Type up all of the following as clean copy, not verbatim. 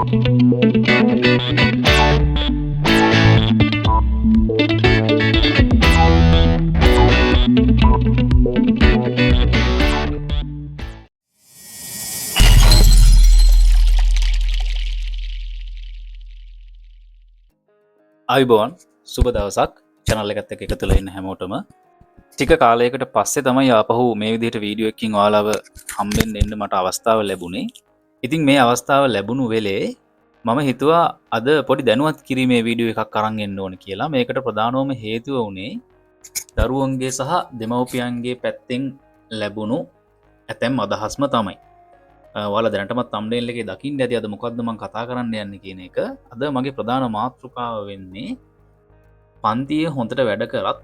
අයිබෝන් සුබ දවසක් channel එකත් එක්ක එකතු වෙලා ඉන්න හැමෝටම ටික කාලයකට පස්සේ තමයි ආපහු මේ විදිහට වීඩියෝ එකකින් ඔයාලව හම්බෙන්න එන්න මට අවස්ථාව ලැබුණේ. ඉතින් මේ අවස්ථාව ලැබුණු වෙලේ මම හිතුවා අද පොඩි දැනුවත් කිරීමේ වීඩියෝ එකක් අරන් එන්න ඕන කියලා. මේකට ප්‍රධානම හේතුව උනේ දරුවන්ගේ සහ දෙමව්පියන්ගේ පැත්තෙන් ලැබුණු ඇතැම් අදහස්ම තමයි. ඔයාලා දැනටමත් thumbnail එකේ දකින්න ඇති අද මොකද්ද මම කතා කරන්න යන්නේ කියන එක. අද මගේ ප්‍රධාන මාතෘකාව වෙන්නේ පන්තියේ හොඳට වැඩ කරත්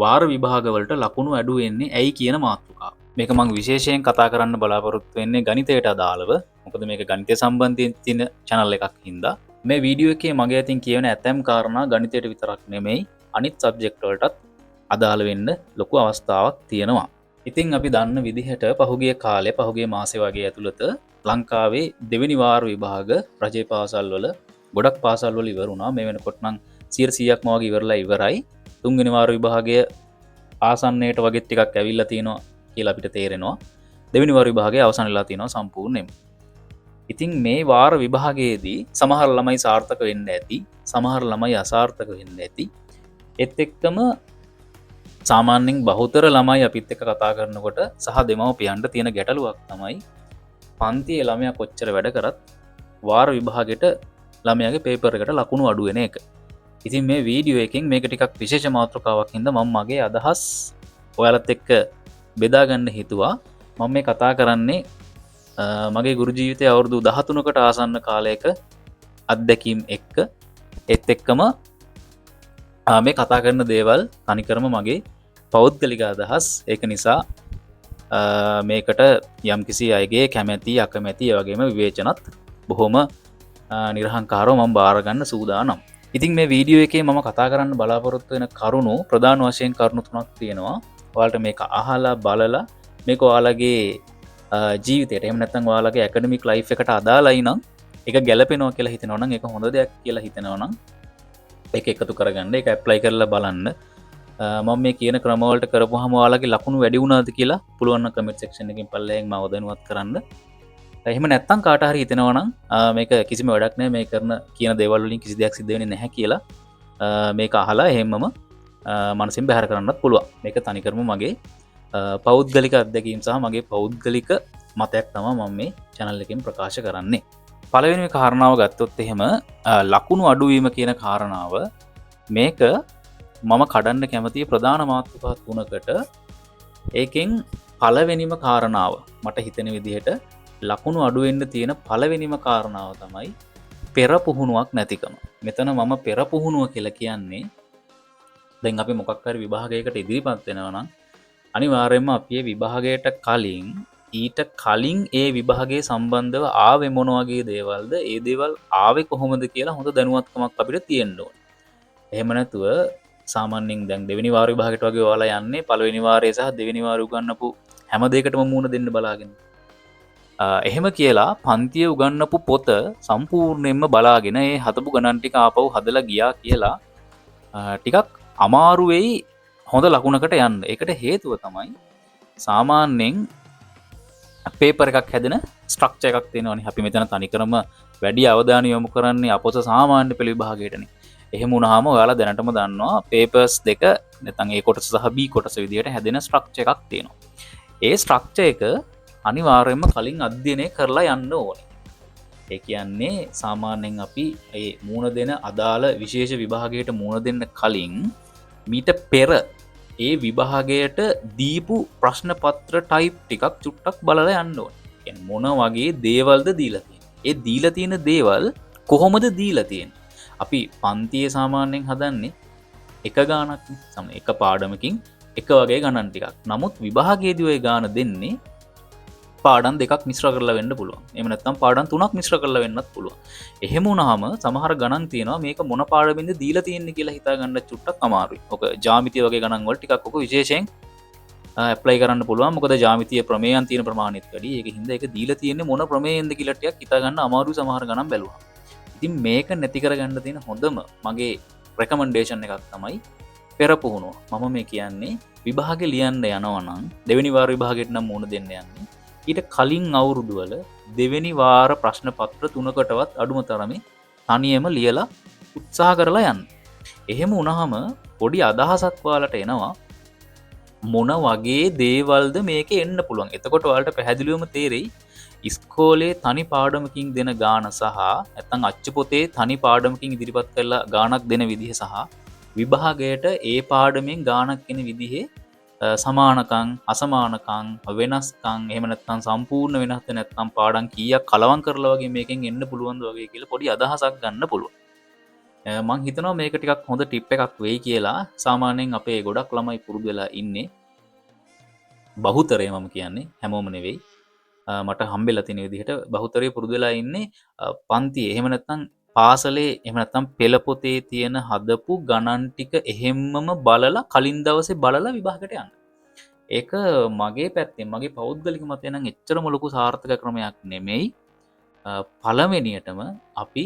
වාර විභාගවලට ලකුණු අඩු වෙන්නේ ඇයි කියන මාතෘකාව. මේක මම විශේෂයෙන් කතා කරන්න බලාපොරොත්තු වෙන්නේ ගණිතයට අදාළව. මොකද මේක ගණිතය සම්බන්ධයෙන් තියෙන channel එකක් හින්දා. මේ වීඩියෝ එකේ මගේ අතින් කියවෙන ඇතැම් කාරණා ගණිතයට විතරක් නෙමෙයි අනිත් සබ්ජෙක්ට් වලටත් අදාළ වෙන්න ලොකු අවස්ථාවක් තියෙනවා. ඉතින් අපි දන්න විදිහට පහුගිය කාලේ පහුගිය මාසේ වගේ ඇතුළත ලංකාවේ දෙවෙනි වාර විභාග රජයේ පාසල් වල ගොඩක් පාසල් වල ඉවර වුණා. මේ වෙනකොට නම් 100%ක්ම වගේ ඉවරලා ඉවරයි. තුන්වෙනි වාර විභාගය ආසන්නයට වගේ ටිකක් ඇවිල්ලා තියෙනවා කියලා අපිට තේරෙනවා. දෙවෙනි වාර විභාගය අවසන් වෙලා තියෙනවා සම්පූර්ණයෙන්ම. ඉතින් මේ වාර විභාගයේදී සමහර ළමයි සාර්ථක වෙන්න ඇති, සමහර ළමයි අසාර්ථක වෙන්න ඇති. ඒත් එක්කම සාමාන්‍යයෙන් බහුතර ළමයි අපිත් එක්ක කතා කරනකොට සහ දෙමව්පියන්ට තියෙන ගැටලුවක් තමයි පන්තියේ ළමයා කොච්චර වැඩ කරත් වාර විභාගෙට ළමයාගේ පේපර් එකට ලකුණු අඩු වෙන එක. ඉතින් මේ වීඩියෝ එකෙන් මේක ටිකක් විශේෂ මාතෘකාවක් හින්දා මම මගේ අදහස් ඔයාලත් එක්ක බෙදා ගන්න හිතුවා. මම මේ කතා කරන්නේ මගේ ගුරු ජීවිතයේ අවුරුදු 13කට ආසන්න කාලයක අත්දැකීම් එක්ක. ඒත් එක්කම මේ කතා කරන දේවල් තනිකරම මගේ පෞද්ගලික අදහස්. ඒක නිසා මේකට යම්කිසි අයගේ කැමැති අකමැති වගේම විවේචනත් බොහොම නිර්හංකාරව මම බාර ගන්න සූදානම්. ඉතින් මේ වීඩියෝ එකේ මම කතා කරන්න බලාපොරොත්තු වෙන කරුණු ප්‍රධාන වශයෙන් කරුණු තුනක් තියෙනවා. ඔයාලට මේක අහලා බලලා මේක ඔයාලගේ ජීවිතයට එහෙම නැත්නම් ඔයාලගේ ඇකඩමික් ලයිෆ් එකට අදාළයි නම් ඒක ගැලපෙනවා කියලා හිතනවා නම් ඒක හොඳ දෙයක් කියලා හිතනවා නම් ඒක එකතු කරගන්න, ඒක ඇප්ලයි කරලා බලන්න. මම මේ කියන ක්‍රමවලට කරපුවාම ඔයාලගේ ලකුණු වැඩි වුණාද කියලා පුළුවන් නම් කමෙන්ට් සෙක්ෂන් එකකින් පල්ලෙහෙන් මාව දැනුවත් කරන්න. එහෙම නැත්නම් කාට හරි හිතෙනවා නම් මේක කිසිම වැඩක් නැහැ, මේ කරන කියන දේවල් වලින් කිසි දෙයක් සිද්ධ වෙන්නේ නැහැ කියලා මේක අහලා එහෙමම මනසින් බැහැර කරන්නත් පුළුවන්. මේක තනිකරම මගේ පෞද්ගලික අත්දැකීම් සහ මගේ පෞද්ගලික මතයක් තමයි මම මේ channel එකෙන් ප්‍රකාශ කරන්නේ. පළවෙනි කාරණාව ගත්තොත් එහෙම ලකුණු අඩුවීම කියන කාරණාව මේක මම කඩන්න කැමති ප්‍රධාන මාතෘකා තුනකට. ඒකෙන් පළවෙනිම කාරණාව මට හිතෙන විදිහට ලකුණු අඩු වෙන්න තියෙන පළවෙනිම කාරණාව තමයි පෙර පුහුණුවක් නැතිකම. මෙතන මම පෙර පුහුණුව කියලා කියන්නේ දැන් අපි මොකක් හරි විභාගයකට ඉදිරිපත් වෙනවා නම් අනිවාර්යයෙන්ම අපි විභාගයට කලින් ඊට කලින් ඒ විභාගයේ සම්බන්ධව ආවේ මොන වගේ දේවල්ද, ඒ දේවල් ආවේ කොහොමද කියලා හොඳ දැනුවත්කමක් අපිට තියෙන්න ඕනේ. එහෙම නැතුව සාමාන්‍යයෙන් දැන් දෙවෙනි වාර විභාගයට වගේ ඔයාලා යන්නේ පළවෙනි වාරයේ සහ දෙවෙනි වාරේ උගන්වපු හැම දෙයකටම මූණ දෙන්න බලාගෙන. එහෙම කියලා පන්තියේ උගන්වපු පොත සම්පූර්ණයෙන්ම බලාගෙන ඒ හදපු ගණන් ටික ආපහු හදලා ගියා කියලා ටිකක් අමාරු වෙයි හොඳ ලකුණකට යන්න. ඒකට හේතුව තමයි සාමාන්‍යයෙන් පේපර් එකක් හැදෙන ස්ට්‍රක්චර් එකක් තියෙනවනේ. අපි මෙතන තනිකරම වැඩි අවධානය යොමු කරන්නේ අපොස සාමාන්‍ය පෙළ විභාගයටනේ. එහෙම වුණාම ඔයාලා දැනටම දන්නවා පේපර්ස් දෙක නැත්නම් A කොටස සහ B කොටස විදියට හැදෙන ස්ට්‍රක්චර් එකක් තියෙනවා. ඒ ස්ට්‍රක්චර් එක අනිවාර්යයෙන්ම කලින් අධ්‍යයනය කරලා යන්න ඕනේ. ඒ කියන්නේ සාමාන්‍යයෙන් අපි මේ මූණ දෙන අදාළ විශේෂ විභාගයට මූණ දෙන්න කලින් මීට පෙර ඒ විභාගයට දීපු ප්‍රශ්න පත්‍ර ටයිප් ටිකක් චුට්ටක් බලලා යන්න ඕනේ. කියන්නේ මොන වගේ දේවල්ද දීලා තියෙන්නේ. ඒ දීලා තියෙන දේවල් කොහොමද දීලා තියෙන්නේ? අපි පන්තියේ සාමාන්‍යයෙන් හදන්නේ එක ගානක් නේ. එක පාඩමකින් එක වගේ ගණන් ටිකක්. නමුත් විභාගයේදී ওই ගාන දෙන්නේ පාඩම් දෙකක් මිශ්‍ර කරලා වෙන්න පුළුවන්. එහෙම නැත්නම් පාඩම් තුනක් මිශ්‍ර කරලා වෙන්නත් පුළුවන්. එහෙම වුණාම සමහර ගණන් තියෙනවා මේක මොන පාඩමින්ද දීලා තියෙන්නේ කියලා හිතා ගන්න චුට්ටක් අමාරුයි. ඔක ජ්‍යාමිතිය වගේ ගණන් වල ටිකක් ඔක විශේෂයෙන් ඇප්ලයි කරන්න පුළුවන්. මොකද ජ්‍යාමිතිය ප්‍රමේයන් තියෙන ප්‍රමාණෙත් වැඩි. ඒක හින්දා ඒක දීලා තියෙන්නේ මොන ප්‍රමේයෙන්ද කියලා ටිකක් හිතා ගන්න අමාරුයි සමහර ගණන් බැලුවා. ඉතින් මේක නැති කරගන්න තියෙන හොඳම මගේ රෙකමන්ඩේෂන් එකක් තමයි පෙර පුහුණුව. මම මේ කියන්නේ විභාග ලියන්න යනවනම් දෙවැනි වාර විභාගෙට නම් මුහුණ දෙන්න යන්නේ ඊට කලින් අවුරුදුවල දෙවැනි වාර ප්‍රශ්න පත්‍ර 3කටවත් අඩුම තරමේ තනියම ලියලා උත්සාහ කරලා යන්න. එහෙම වුණාම පොඩි අදහසක් ඔයාලට එනවා මොන වගේ දේවල්ද මේක එන්න පුළුවන්. එතකොට ඔයාලට පැහැදිලිවම තේරෙයි ඉස්කෝලේ තනි පාඩමකින් දෙන ගාන සහ නැත්නම් අච්චු පොතේ තනි පාඩමකින් ඉදිරිපත් කරලා ගානක් දෙන විදිහ සහ විභාගයට ඒ පාඩමෙන් ගානක් එන විදිහේ සමානකම් අසමානකම් වෙනස්කම් එහෙම නැත්නම් සම්පූර්ණ වෙනස්ද නැත්නම් පාඩම් කීයක් කලවම් කරලා වගේ මේකෙන් එන්න පුළුවන්ද වගේ කියලා පොඩි අදහසක් ගන්න පුළුවන්. මං හිතනවා මේක ටිකක් හොඳ ටිප් එකක් වෙයි කියලා. සාමාන්‍යයෙන් අපේ ගොඩක් ළමයි පුරුදු වෙලා ඉන්නේ බහුතරය මම කියන්නේ හැමෝම නෙවෙයි මට හම්බෙලා තියෙන විදිහට බහුතරය පුරුදු වෙලා ඉන්නේ පන්තියේ එහෙම නැත්නම් පාසලේ එහෙම නැත්නම් පෙළ පොතේ තියෙන හදපු ගණන් ටික එහෙම්මම බලලා කලින් දවසේ බලලා විභාගයට යන්න. ඒක මගේ පැත්තෙන් මගේ පෞද්ගලික මතය නම් එච්චරම ලොකු සාර්ථක ක්‍රමයක් නෙමෙයි. පළවෙනියටම අපි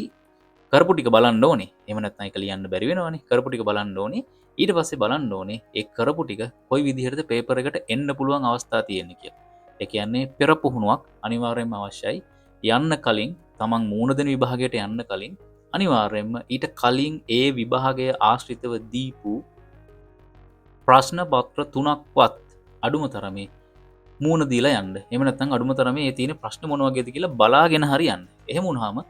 කරපු ටික බලන්න ඕනේ. එහෙම නැත්නම් ඒක ලියන්න බැරි වෙනවනේ. කරපු ටික බලන්න ඕනේ. ඊට පස්සේ බලන්න ඕනේ ඒ කරපු ටික කොයි විදිහටද පේපර් එකට එන්න පුළුවන් අවස්ථා තියෙන්නේ කියලා. ඒ කියන්නේ පෙර පුහුණුවක් අනිවාර්යයෙන්ම අවශ්‍යයි. යන්න කලින් තමන් මූණ දෙන විභාගයට යන්න කලින් අනිවාර්යයෙන්ම ඊට කලින් ඒ විභාගය ආශ්‍රිතව දීපු ප්‍රශ්න පත්‍ර 3ක්වත් අඩුම තරමේ මූණ දීලා යන්න. එහෙම නැත්නම් අඩුම තරමේ ඒ තියෙන ප්‍රශ්න මොන වගේද කියලා බලාගෙන හරි යන්න. එහෙම වුණාම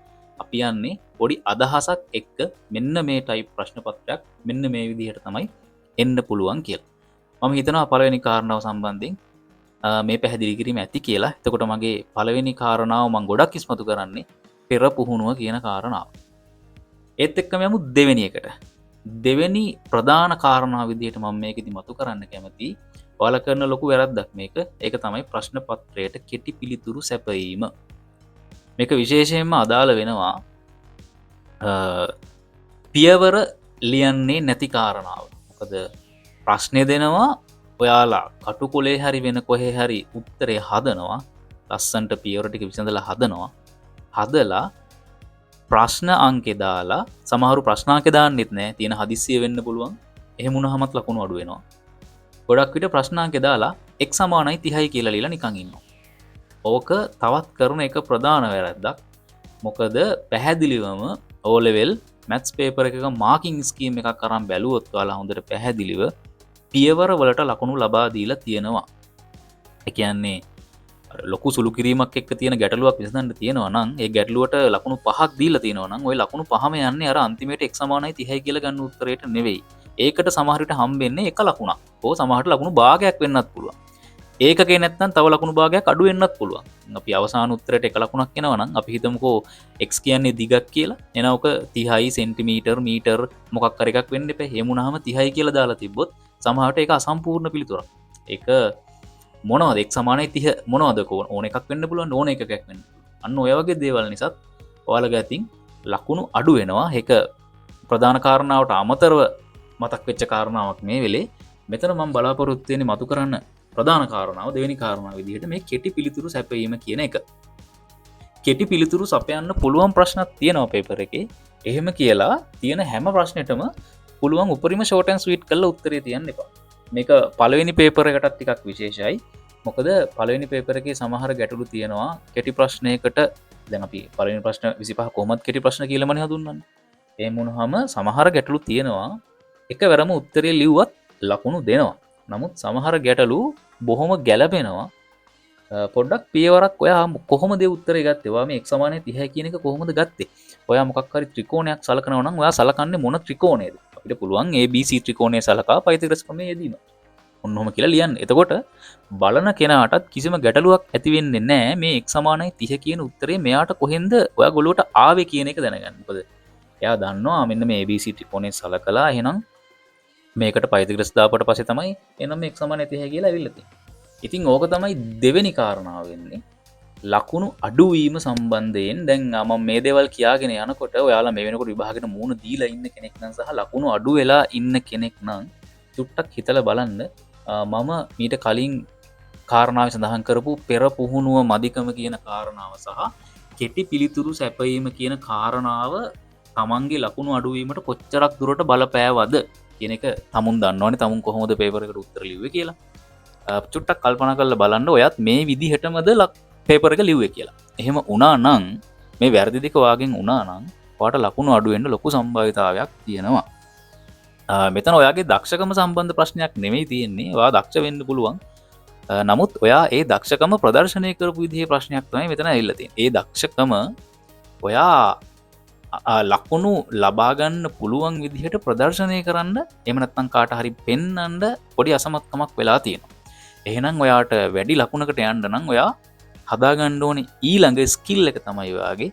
අපි යන්නේ පොඩි අදහසක් එක්ක මෙන්න මේ ටයිප් ප්‍රශ්න පත්‍රයක් මෙන්න මේ විදිහට තමයි එන්න පුළුවන් කියලා. මම හිතනවා පළවෙනි කාරණාව සම්බන්ධයෙන් මේ පැහැදිලි කිරීම ඇති කියලා. එතකොට මගේ පළවෙනි කාරණාව මම ගොඩක් ඉස්මතු කරන්නේ පෙර පුහුණුව කියන කාරණාව. ඒත් එක්කම යමු දෙවෙනි එකට. දෙවෙනි ප්‍රධාන කාරණාව විදිහට මම මේකෙදි මතු කරන්න කැමති ඔයාලා කරන ලොකු වැරද්දක් මේක. ඒක තමයි ප්‍රශ්න පත්‍රයට කෙටි පිළිතුරු සැපයීම. මේක විශේෂයෙන්ම අදාළ වෙනවා පියවර ලියන්නේ නැති කාරණාව. මොකද ප්‍රශ්නය දෙනවා ඔයාලා කටුකොලේ හරි වෙන කොහේ හරි උත්තරය හදනවා. ලස්සන්ට පියවර ටික විසඳලා හදනවා. හදලා ප්‍රශ්න අංකේ දාලා සමහරු ප්‍රශ්න අංකේ දාන්නෙත් නැහැ. තියෙන හදිස්සිය වෙන්න පුළුවන්. එහෙම වුණාමත් ලකුණු අඩු වෙනවා. ගොඩක් විට ප්‍රශ්න අංකේ දාලා x = 30යි කියලා ලියලා නිකන් ඉන්නවා. ඕක තවත් කරන එක ප්‍රධාන වැරද්දක්. මොකද පැහැදිලිවම O level maths paper එකක marking scheme එකක් අරන් බැලුවොත් ඔයාලා හොඳට පැහැදිලිව පියවර වලට ලකුණු ලබා දීලා තියෙනවා. ඒ කියන්නේ ලොකු සුළු කිරීමක් එක්ක තියෙන ගැටලුවක් විසඳන්න තියෙනවා නම් ඒ ගැටලුවට ලකුණු 5ක් දීලා තියෙනවා නම් ওই ලකුණු 5ම යන්නේ අර අන්තිමේට x = 30යි කියලා ගන්න උත්තරයට නෙවෙයි. ඒකට සමහර විට හම්බෙන්නේ එක ලකුණක්. ඕ සමහරට ලකුණු භාගයක් වෙන්නත් පුළුවන්. ඒකකේ නැත්නම් තව ලකුණු භාගයක් අඩු වෙන්නත් පුළුවන්. අපි අවසාන උත්තරයට එක ලකුණක් එනවා නම් අපි හිතමුකෝ x කියන්නේ දිගක් කියලා. එහෙනම් ඔක 30යි සෙන්ටිමීටර් මීටර් මොකක් හරි එකක් වෙන්න එපා. එහෙම වුණාම 30යි කියලා දාලා තිබ්බොත් සමහරට ඒක අසම්පූර්ණ පිළිතුරක්. ඒක මොනවද x = 30 මොනවද ඕන එකක් වෙන්න පුළුවන් ඕන එකක් වෙන්න පුළුවන්. අන්න ඔය වගේ දේවල් නිසා ඔයාලගේ අතින් ලකුණු අඩු වෙනවා. ඒක ප්‍රධාන කාරණාවට අමතරව මතක් වෙච්ච කාරණාවක් මේ වෙලේ. මෙතන මම බලාපොරොත්තු වෙන්නේ මතු කරන්න ප්‍රධාන කාරණාව දෙවෙනි කාරණාව විදිහට මේ කෙටි පිළිතුරු සැපයීම කියන එක. කෙටි පිළිතුරු සපයන්න පුළුවන් ප්‍රශ්නක් තියෙනවා පේපර් එකේ. එහෙම කියලා තියෙන හැම ප්‍රශ්නෙටම පුළුවන් උපරිම ෂෝට් ඇන්ඩ් ස්වීට් කරලා උත්තරේ තියන්න එපා. මේක පළවෙනි පේපර් එකටත් ටිකක් විශේෂයි. මොකද පළවෙනි පේපර් එකේ සමහර ගැටලු තියෙනවා කෙටි ප්‍රශ්නයකට. දැන් අපි පළවෙනි ප්‍රශ්න 25 කොහොමද කෙටි ප්‍රශ්න කියලාමනේ හඳුන්වන්නේ. එහෙම වුණාම සමහර ගැටලු තියෙනවා එකවරම උත්තරේ ලිව්වත් ලකුණු දෙනවා. නමුත් සමහර ගැටලු බොහොම ගැළපෙනවා. පොඩ්ඩක් පියවරක් ඔයා කොහොමද උත්තරේ ගත්තේ? ඔයා මේ x = 30 කියන එක කොහොමද ගත්තේ? ඔයා මොකක් හරි ත්‍රිකෝණයක් සලකනවා නම් ඔයා සලකන්නේ මොන ත්‍රිකෝණයද? අපිට පුළුවන් ABC ත්‍රිකෝණය සලකා පයිතගොරස් ප්‍රමේය යෙදීම. ඔන්නෝම කියලා ලියන්න. එතකොට බලන කෙනාටත් කිසිම ගැටලුවක් ඇති වෙන්නේ නැහැ මේ x = 30 කියන උත්තරේ මෙයාට කොහෙන්ද ඔයා ගොළුවට ආවේ කියන එක දැනගන්න. මොකද එයා දන්නවා මෙන්න මේ ABC ත්‍රිකෝණය සලකලා එහෙනම් මේකට පයිතගොරස් දාපුවට පස්සේ තමයි එනම් x = 30 කියලා ඇවිල්ලා තියෙන්නේ. ඉතින් ඕක තමයි දෙවෙනි කාරණාව වෙන්නේ. ලකුණු අඩුවීම සම්බන්ධයෙන් දැන් මම මේ දේවල් කියාගෙන යනකොට ඔයාලා මේ වෙනකොට විභාගෙට මූණ දීලා ඉන්න කෙනෙක් නම් සහ ලකුණු අඩු වෙලා ඉන්න කෙනෙක් නම් චුට්ටක් හිතලා බලන්න මම මීට කලින් කාරණාව සඳහන් කරපු පෙර පුහුණුව මදිකම කියන කාරණාව සහ කෙටි පිළිතුරු සැපයීම කියන කාරණාව තමන්ගේ ලකුණු අඩුවීමට කොච්චරක් දුරට බලපෑවද කියන එක තමුන් දන්නවනේ තමුන් කොහොමද පේපර් එකට උත්තර ලිව්වේ කියලා. චුට්ටක් කල්පනා කරලා බලන්න ඔයත් මේ විදිහටමද පේපර් එක ලිව්වේ කියලා. එහෙම වුණා නම් මේ වැරදි දෙක වාගෙන් වුණා නම් ඔයාට ලකුණු අඩු වෙන්න ලොකු සම්භාවිතාවයක් තියෙනවා. මෙතන ඔයාගේ දක්ෂකම සම්බන්ධ ප්‍රශ්නයක් නෙමෙයි තියෙන්නේ. ඔයා දක්ෂ වෙන්න පුළුවන්. නමුත් ඔයා ඒ දක්ෂකම ප්‍රදර්ශනය කරපු විදිහේ ප්‍රශ්නයක් තමයි මෙතන ඇවිල්ලා තියෙන්නේ. ඒ දක්ෂකම ඔයා ලකුණු ලබා ගන්න පුළුවන් විදිහට ප්‍රදර්ශනය කරන්න එහෙම නැත්නම් කාට හරි පෙන්වන්න පොඩි අසමත්කමක් වෙලා තියෙනවා. එහෙනම් ඔයාට වැඩි ලකුණකට යන්න නම් ඔයා හදාගන්න ඕනේ ඊළඟ ස්කිල් එක තමයි ඔයාගේ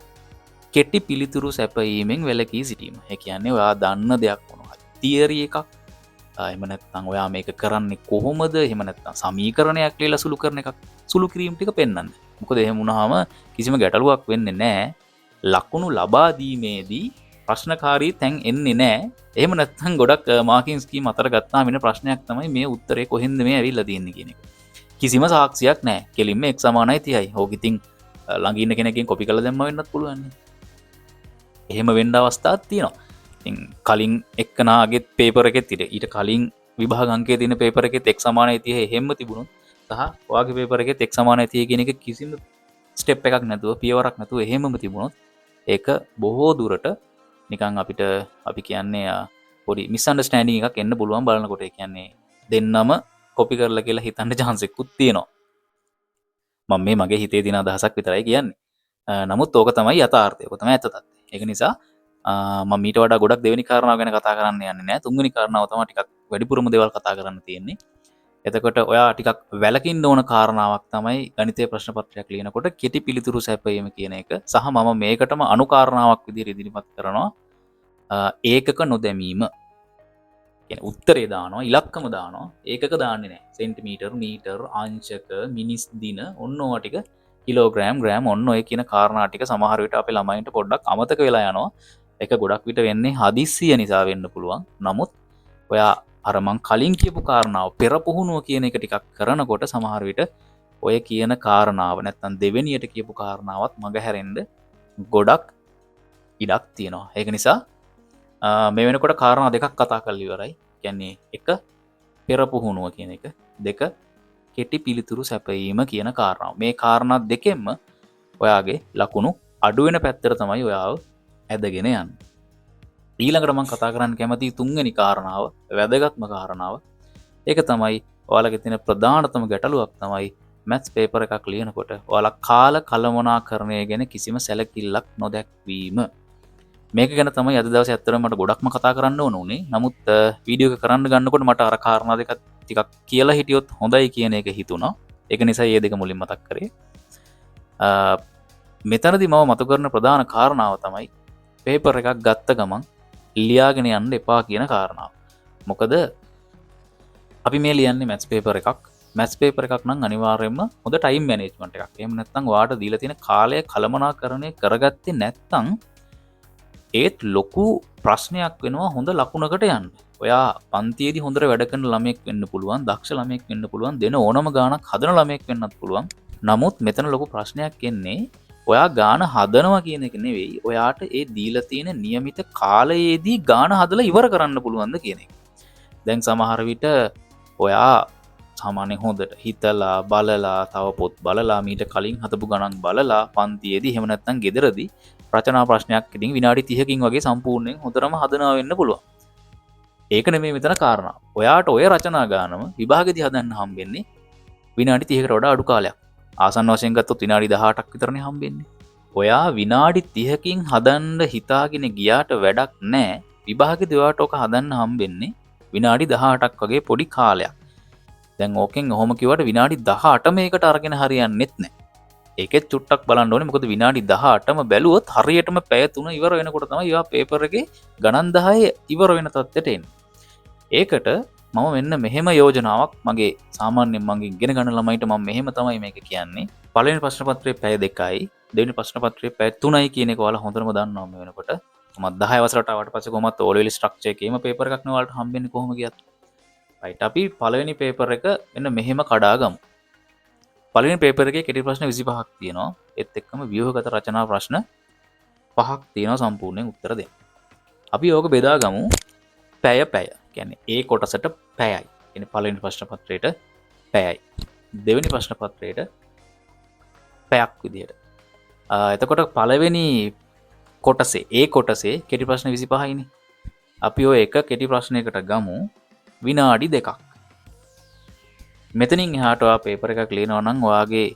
කෙටි පිළිතුරු සැපයීමෙන් වැළකී සිටීම. ඒ කියන්නේ ඔයා දන්න දෙයක් මොනවද? තියරි එකක්. එහෙම නැත්නම් ඔයා මේක කරන්නේ කොහොමද? එහෙම නැත්නම් සමීකරණයක් ලියලා සුළු කරන එකක්. සුළු කිරීම ටික පෙන්වන්න. මොකද එහෙම වුණාම කිසිම ගැටලුවක් වෙන්නේ නැහැ. ලකුණු ලබා දීමේදී ප්‍රශ්නකාරී තැන් එන්නේ නැහැ. එහෙම නැත්නම් ගොඩක් මාකින් ස්කීම් අතර ගත්තාම වෙන ප්‍රශ්නයක් තමයි මේ උත්තරේ කොහෙන්ද මේ ඇවිල්ලා තියෙන්නේ කියන එක. කිසිම සාක්ෂියක් නැහැ. කෙලින්ම x සමානයි 30යි. ඕක ඉතින් ළඟ ඉන්න කෙනකින් කොපි කරලා දැම්ම වෙන්නත් පුළුවන්. එහෙම වෙන්න අවස්ථාවක් තියෙනවා. ඉතින් කලින් එක්කනාගේ පේපර් එකෙත් ඊට කලින් විභාග අංකයේ තියෙන පේපර් එකෙත් x සමානයි 30 එහෙම්ම තිබුණොත් සහ ඔයාගේ පේපර් එකෙත් x සමානයි 30 කියන එක කිසිම ස්ටෙප් එකක් නැතුව පියවරක් නැතුව එහෙමම තිබුණොත් ඒක බොහෝ දුරට නිකන් අපිට අපි කියන්නේ පොඩි මිස්අන්ඩර්ස්ටෑන්ඩින් එකක් එන්න පුළුවන් බලනකොට. ඒ කියන්නේ දෙන්නම කොපි කරලා කියලා හිතන්න chance එකකුත් තියෙනවා. මම මේ මගේ හිතේ තියෙන අදහසක් විතරයි කියන්නේ. නමුත් ඕක තමයි යථාර්ථය. ඕක තමයි ඇත්ත තත්ත්වය. ඒක නිසා මම ඊට වඩා ගොඩක් දෙවෙනි කාරණාව ගැන කතා කරන්න යන්නේ නැහැ. තුන්වෙනි කාරණාව තමයි ටිකක් වැඩිපුරම දේවල් කතා කරන්න තියෙන්නේ. එතකොට ඔයා ටිකක් වැලකින්න ඕන කාරණාවක් තමයි ගණිතයේ ප්‍රශ්න පත්‍රයක් ලියනකොට කෙටි පිළිතුරු සැපයීම කියන එක. සහ මම මේකටම අනුකාරණාවක් විදිහට ඉදිරිපත් කරනවා ඒකක නොදැමීම. කියන්නේ උත්තරේ දානවා, ඉලක්කම දානවා, ඒකක දාන්නේ නැහැ. සෙන්ටිමීටර්, මීටර්, අංශක, මිනිස් දින ඔන්න ඔය ටික කිලෝග්‍රෑම්, ග්‍රෑම් ඔන්න ඔය කියන කාරණා ටික සමහර විට අපේ ළමයින්ට පොඩ්ඩක් අමතක වෙලා යනවා. ඒක ගොඩක් විට වෙන්නේ හදිස්සිය නිසා වෙන්න පුළුවන්. නමුත් ඔයා අර මං කලින් කියපු කාරණාව පෙර පුහුණුව කියන එක ටිකක් කරනකොට සමහර විට ඔය කියන කාරණාව නැත්තම් දෙවෙනියට කියපු කාරණාවත් මගහැරෙන්න ගොඩක් ඉඩක් තියෙනවා. ඒක නිසා මේ වෙනකොට කාරණා දෙකක් කතා කරලා ඉවරයි. කියන්නේ එක පෙර පුහුණුව කියන එක, දෙක කෙටි පිළිතුරු සැපයීම කියන කාරණාව. මේ කාරණා දෙකෙන්ම ඔයාගේ ලකුණු අඩු වෙන පැත්තට තමයි ඔයාව ඇදගෙන යන්නේ. ඊළඟට මම කතා කරන්න කැමති තුන්වෙනි කාරණාව, වැදගත්ම කාරණාව. ඒක තමයි ඔයාලගේ තියෙන ප්‍රධානතම ගැටලුවක් තමයි මැත්ස් පේපර් එකක් ලියනකොට ඔයාලා කාල කළමනාකරණය ගැන කිසිම සැලකිල්ලක් නොදැක්වීම. මේක ගැන තමයි අද දවසේ ඇත්තටම මට ගොඩක්ම කතා කරන්න ඕන උනේ. නමුත් වීඩියෝ එක කරන්න ගන්නකොට මට අර කාරණා දෙක ටිකක් කියලා හිටියොත් හොඳයි කියන එක හිතුණා. ඒක නිසා මේ දෙක මුලින් මතක් කරේ. මෙතනදී මම මතු කරන ප්‍රධාන කාරණාව තමයි පේපර් එකක් ගත්ත ගමන් ලියාගෙන යන්න එපා කියන කාරණාව. මොකද අපි මේ ලියන්නේ මැත්ස් පේපර් එකක්. මැත්ස් පේපර් එකක් නම් අනිවාර්යයෙන්ම හොඳ ටයිම් මැනේජ්මන්ට් එකක්. එහෙම නැත්නම් ඔයාට දීලා තියෙන කාලය කළමනාකරණය කරගත්තේ නැත්නම් ඒත් ලොකු ප්‍රශ්නයක් වෙනවා හොඳ ලකුණකට යන්න. ඔයා පන්තියේදී හොඳට වැඩ කරන ළමයෙක් වෙන්න පුළුවන්, දක්ෂ ළමයෙක් වෙන්න පුළුවන්, දෙන ඕනම ගාණක් හදන ළමයෙක් වෙන්නත් පුළුවන්. නමුත් මෙතන ලොකු ප්‍රශ්නයක් එන්නේ ඔයා ගාන හදනවා කියන එක නෙවෙයි, ඔයාට ඒ දීලා තියෙන નિયમિત කාලයේදී ගාන හදලා ඉවර කරන්න පුළුවන්ද කියන එක. දැන් සමහර විට ඔයා සාමාන්‍යයෙන් හොඳට හිතලා බලලා තව පොත් බලලා මීට කලින් හදපු ගණන් බලලා පන්තියේදී එහෙම නැත්නම් ගෙදරදී රචනා ප්‍රශ්නයක් ඉතින් විනාඩි 30කින් වගේ සම්පූර්ණයෙන් හොඳටම හදනවා වෙන්න පුළුවන්. ඒක නෙමෙයි මෙතන කාරණා. ඔයාට ඔය රචනා ගානම විභාගෙදී හදන්න හම්බෙන්නේ විනාඩි 30කට වඩා අඩු කාලයක්. ආසන්න වශයෙන් ගත්තොත් විනාඩි 18ක් විතරනේ හම්බෙන්නේ. ඔයා විනාඩි 30කින් හදන්න හිතාගෙන ගියාට වැඩක් නැහැ. විභාගෙදී ඔයාට ඔක හදන්න හම්බෙන්නේ විනාඩි 18ක් වගේ පොඩි කාලයක්. දැන් ඕකෙන් ඔහොම කිව්වට විනාඩි 18 මේකට අරගෙන හරියන්නේත් නැහැ. ඒකෙත් චුට්ටක් බලන්න ඕනේ. මොකද විනාඩි 18ම බැලුවොත් හරියටම පැය 3 ඉවර වෙනකොට තමයි යා පේපර් එකේ ගණන් 10 ඉවර වෙන තත්ත්වයට එන්නේ. ඒකට මම මෙන්න මෙහෙම යෝජනාවක් මගේ සාමාන්‍යයෙන් මගේ ඉගෙන ගන්න ළමයින්ට මම මෙහෙම තමයි මේක කියන්නේ. පළවෙනි ප්‍රශ්න පත්‍රයේ පැය 2යි, දෙවෙනි ප්‍රශ්න පත්‍රයේ පැය 3යි කියන එක ඔයාලා හොඳටම දන්නවා මේ වෙනකොට. මම 10 වසරට ආවට පස්සේ කොහොමත් ඕ ලෙවල් ස්ට්‍රක්චර් එකේම පේපර් එකක් නේ ඔයාලට හම්බෙන්නේ කොහොම ගියත්. රයිට් අපි පළවෙනි පේපර් එක මෙන්න මෙහෙම කඩා ගමු. පළවෙනි පේපර් එකේ කෙටි ප්‍රශ්න 25ක් තියෙනවා. ඒත් එක්කම ව්‍යුහගත රචනා ප්‍රශ්න 5ක් තියෙනවා සම්පූර්ණයෙන් උත්තර දෙන්න. අපි ඕක බෙදාගමු පැය පැය. කියන්නේ ඒ කොටසට පැයයි. කියන්නේ පළවෙනි ප්‍රශ්න පත්‍රයට පැයයි. දෙවෙනි ප්‍රශ්න පත්‍රයට පැයක් විදියට. එතකොට පළවෙනි කොටසේ කොටසේ කෙටි ප්‍රශ්න 25යිනේ. අපි ඔය එක කෙටි ප්‍රශ්නයකට ගමු විනාඩි 2ක්. මෙතනින් එහාට ඔයා පේපර් එකක් ලියනවා නම් ඔයාගේ